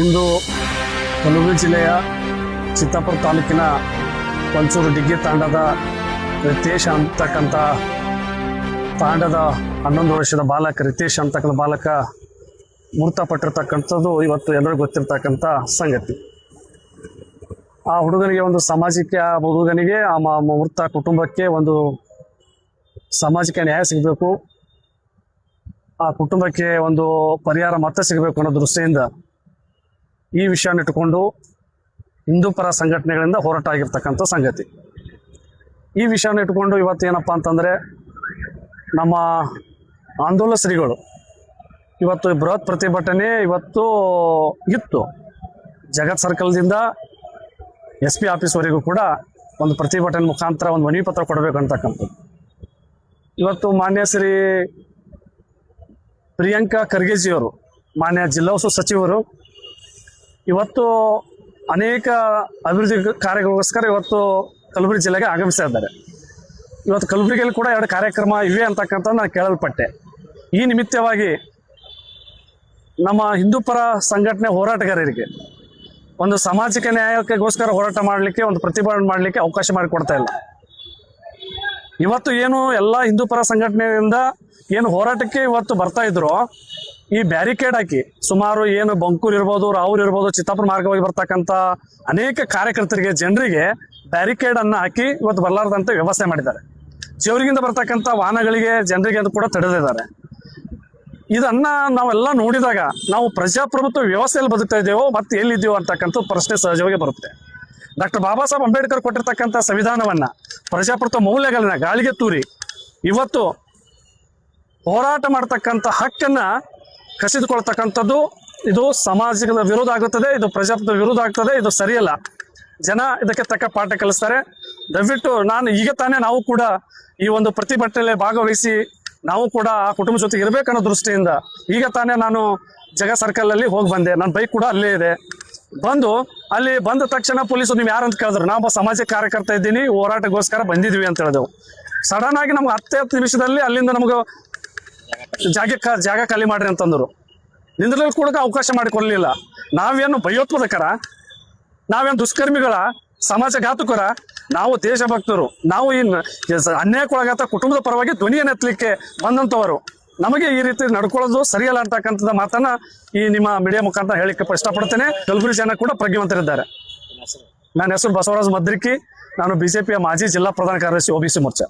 ಇಂದು ಕಲಬುರಗಿ ಜಿಲ್ಲೆಯ ಚಿತ್ತಾಪುರ ತಾಲೂಕಿನ ಕೊಂಚೂರು ಡಿಗ್ಗಿ ತಾಂಡದ ರಿತೇಶ್ ಅಂತಕ್ಕಂಥ ತಾಂಡದ 11 ವರ್ಷದ ಬಾಲಕ ರಿತೇಶ್ ಅಂತಕ್ಕಂಥ ಬಾಲಕ ಮೃತಪಟ್ಟಿರ್ತಕ್ಕಂಥದ್ದು ಇವತ್ತು ಎಲ್ಲರಿಗೂ ಗೊತ್ತಿರ್ತಕ್ಕಂಥ ಸಂಗತಿ. ಆ ಹುಡುಗನಿಗೆ ಒಂದು ಸಾಮಾಜಿಕ ಹುಡುಗನಿಗೆ ಆ ಮೃತ ಕುಟುಂಬಕ್ಕೆ ಒಂದು ಸಾಮಾಜಿಕ ನ್ಯಾಯ ಸಿಗಬೇಕು, ಆ ಕುಟುಂಬಕ್ಕೆ ಒಂದು ಪರಿಹಾರ ಮತ್ತೆ ಸಿಗಬೇಕು ಅನ್ನೋ ದೃಷ್ಟಿಯಿಂದ ಈ ವಿಷಯವನ್ನು ಇಟ್ಟುಕೊಂಡು ಹಿಂದೂ ಪರ ಸಂಘಟನೆಗಳಿಂದ ಹೋರಾಟ ಆಗಿರ್ತಕ್ಕಂಥ ಸಂಗತಿ. ಈ ವಿಷಯವನ್ನು ಇಟ್ಟುಕೊಂಡು ಇವತ್ತೇನಪ್ಪ ಅಂತಂದರೆ ನಮ್ಮ ಆಂದೋಲನ ಶ್ರೀಗಳು ಇವತ್ತು ಬೃಹತ್ ಪ್ರತಿಭಟನೆ ಇವತ್ತು ಇತ್ತು. ಜಗತ್ ಸರ್ಕಲ್ದಿಂದ SP ಆಫೀಸ್ವರೆಗೂ ಕೂಡ ಒಂದು ಪ್ರತಿಭಟನೆ ಮುಖಾಂತರ ಒಂದು ಮನವಿ ಪತ್ರ ಕೊಡಬೇಕು ಅಂತಕ್ಕಂಥದ್ದು. ಇವತ್ತು ಮಾನ್ಯ ಶ್ರೀ ಪ್ರಿಯಾಂಕಾ ಖರ್ಗೆಜಿಯವರು, ಮಾನ್ಯ ಜಿಲ್ಲಾ ಉಸ್ತುವಾರಿ ಸಚಿವರು ಇವತ್ತು ಅನೇಕ ಅಭಿವೃದ್ಧಿ ಕಾರ್ಯಗಳಿಗೋಸ್ಕರ ಇವತ್ತು ಕಲಬುರಗಿ ಜಿಲ್ಲೆಗೆ ಆಗಮಿಸ್ತಾ ಇದ್ದಾರೆ. ಇವತ್ತು ಕಲಬುರಗಿಯಲ್ಲಿ ಕೂಡ 2 ಕಾರ್ಯಕ್ರಮ ಇವೆ ಅಂತಕ್ಕಂಥ ನಾನು ಕೇಳಲ್ಪಟ್ಟೆ. ಈ ನಿಮಿತ್ತವಾಗಿ ನಮ್ಮ ಹಿಂದೂ ಪರ ಸಂಘಟನೆ ಹೋರಾಟಗಾರರಿಗೆ ಒಂದು ಸಾಮಾಜಿಕ ನ್ಯಾಯಕ್ಕೋಸ್ಕರ ಹೋರಾಟ ಮಾಡಲಿಕ್ಕೆ, ಒಂದು ಪ್ರತಿಭಟನೆ ಮಾಡಲಿಕ್ಕೆ ಅವಕಾಶ ಮಾಡಿಕೊಡ್ತಾ ಇಲ್ಲ. ಇವತ್ತು ಏನು ಎಲ್ಲ ಹಿಂದೂ ಪರ ಸಂಘಟನೆಯಿಂದ ಏನು ಹೋರಾಟಕ್ಕೆ ಇವತ್ತು ಬರ್ತಾ ಇದ್ರು, ಈ ಬ್ಯಾರಿಕೇಡ್ ಹಾಕಿ ಸುಮಾರು ಏನು ಬಂಕೂರು ಇರ್ಬೋದು, ರಾವೂರು ಇರ್ಬೋದು, ಚಿತ್ತಾಪುರ ಮಾರ್ಗವಾಗಿ ಬರ್ತಕ್ಕಂಥ ಅನೇಕ ಕಾರ್ಯಕರ್ತರಿಗೆ, ಜನರಿಗೆ ಬ್ಯಾರಿಕೇಡ್ ಅನ್ನು ಹಾಕಿ ಇವತ್ತು ಬರಲಾರ್ದಂತೆ ವ್ಯವಸ್ಥೆ ಮಾಡಿದ್ದಾರೆ. ಜೇವರಿಗಿಂದ ಬರ್ತಕ್ಕಂಥ ವಾಹನಗಳಿಗೆ, ಜನರಿಗೆ ಅದು ಕೂಡ ತಡೆದಿದ್ದಾರೆ. ಇದನ್ನ ನಾವೆಲ್ಲ ನೋಡಿದಾಗ ನಾವು ಪ್ರಜಾಪ್ರಭುತ್ವ ವ್ಯವಸ್ಥೆಯಲ್ಲಿ ಬದುಕ್ತಾ ಇದ್ದೇವೋ ಮತ್ತೆ ಎಲ್ಲಿದ್ದೀವೋ ಅಂತಕ್ಕಂಥ ಪ್ರಶ್ನೆ ಸಹಜವಾಗಿ ಬರುತ್ತೆ. ಡಾಕ್ಟರ್ ಬಾಬಾ ಸಾಹೇಬ್ ಅಂಬೇಡ್ಕರ್ ಕೊಟ್ಟಿರ್ತಕ್ಕಂಥ ಸಂವಿಧಾನವನ್ನ, ಪ್ರಜಾಪ್ರಭುತ್ವ ಮೌಲ್ಯಗಳನ್ನ ಗಾಳಿಗೆ ತೂರಿ ಇವತ್ತು ಹೋರಾಟ ಮಾಡ್ತಕ್ಕಂಥ ಹಕ್ಕನ್ನ ಕಸಿದುಕೊಳ್ತಕ್ಕಂಥದ್ದು ಇದು ಸಮಾಜದ ವಿರೋಧ ಆಗುತ್ತದೆ, ಇದು ಪ್ರಜಾಪ್ರಭುತ್ವ ವಿರೋಧ ಆಗ್ತದೆ, ಇದು ಸರಿಯಲ್ಲ. ಜನ ಇದಕ್ಕೆ ತಕ್ಕ ಪಾಠ ಕಲಿಸ್ತಾರೆ. ದಯವಿಟ್ಟು ಈಗ ತಾನೇ ನಾವು ಕೂಡ ಈ ಒಂದು ಪ್ರತಿಭಟನೆಯಲ್ಲಿ ಭಾಗವಹಿಸಿ ನಾವು ಕೂಡ ಆ ಕುಟುಂಬ ಜೊತೆಗೆ ಇರಬೇಕನ್ನೋ ದೃಷ್ಟಿಯಿಂದ ಈಗ ತಾನೇ ನಾನು ಜಗತ್ ಸರ್ಕಲ್ ಅಲ್ಲಿ ಹೋಗಿ ಬಂದೆ. ನನ್ನ ಬೈಕ್ ಕೂಡ ಅಲ್ಲೇ ಇದೆ. ಅಲ್ಲಿ ಬಂದ ತಕ್ಷಣ ಪೊಲೀಸರು ನೀವು ಯಾರಂತ ಕೇಳಿದ್ರು. ನಾವು ಸಾಮಾಜಿಕ ಕಾರ್ಯಕರ್ತ ಇದ್ದೀನಿ, ಹೋರಾಟಕ್ಕೋಸ್ಕರ ಬಂದಿದ್ವಿ ಅಂತ ಹೇಳಿದೆವು. ಸಡನ್ ಆಗಿ ನಮ್ಗೆ 10 ನಿಮಿಷದಲ್ಲಿ ಅಲ್ಲಿಂದ ನಮ್ಗೆ ಜಾಗ ಖಾಲಿ ಮಾಡ್ರಿ ಅಂತಂದ್ರು. ನಿಂದ್ರಲ್ಲಿ ಕೂಡ ಅವಕಾಶ ಮಾಡಿಕೊಡ್ಲಿಲ್ಲ. ನಾವೇನು ಭಯೋತ್ಪಾದಕರ, ನಾವೇನು ದುಷ್ಕರ್ಮಿಗಳ, ಸಮಾಜಘಾತುಕರ? ನಾವು ದೇಶಭಕ್ತರು. ನಾವು ಈ ಅನ್ಯಾಯಕ್ಕೊಳಗಾತ ಕುಟುಂಬದ ಪರವಾಗಿ ಧ್ವನಿಯನ್ನು ಎತ್ತಲಿಕ್ಕೆ ಬಂದಂಥವರು. ನಮಗೆ ಈ ರೀತಿ ನಡ್ಕೊಳ್ಳೋದು ಸರಿಯಲ್ಲ ಅಂತಕ್ಕಂಥದ್ದು ಮಾತನ್ನ ಈ ನಿಮ್ಮ ಮೀಡಿಯಾ ಮುಖಾಂತರ ಹೇಳಿಕ್ಕೆ ಇಷ್ಟಪಡ್ತೇನೆ. ಕಲಬುರಗಿ ಜನ ಕೂಡ ಪ್ರಜ್ಞಾವಂತರಿದ್ದಾರೆ. ನನ್ನ ಹೆಸರು ಬಸವರಾಜ್ ಮದ್ರಿಕಿ. ನಾನು BJPಯ ಮಾಜಿ ಜಿಲ್ಲಾ ಪ್ರಧಾನ ಕಾರ್ಯದರ್ಶಿ OBC ಮೋರ್ಚಾ.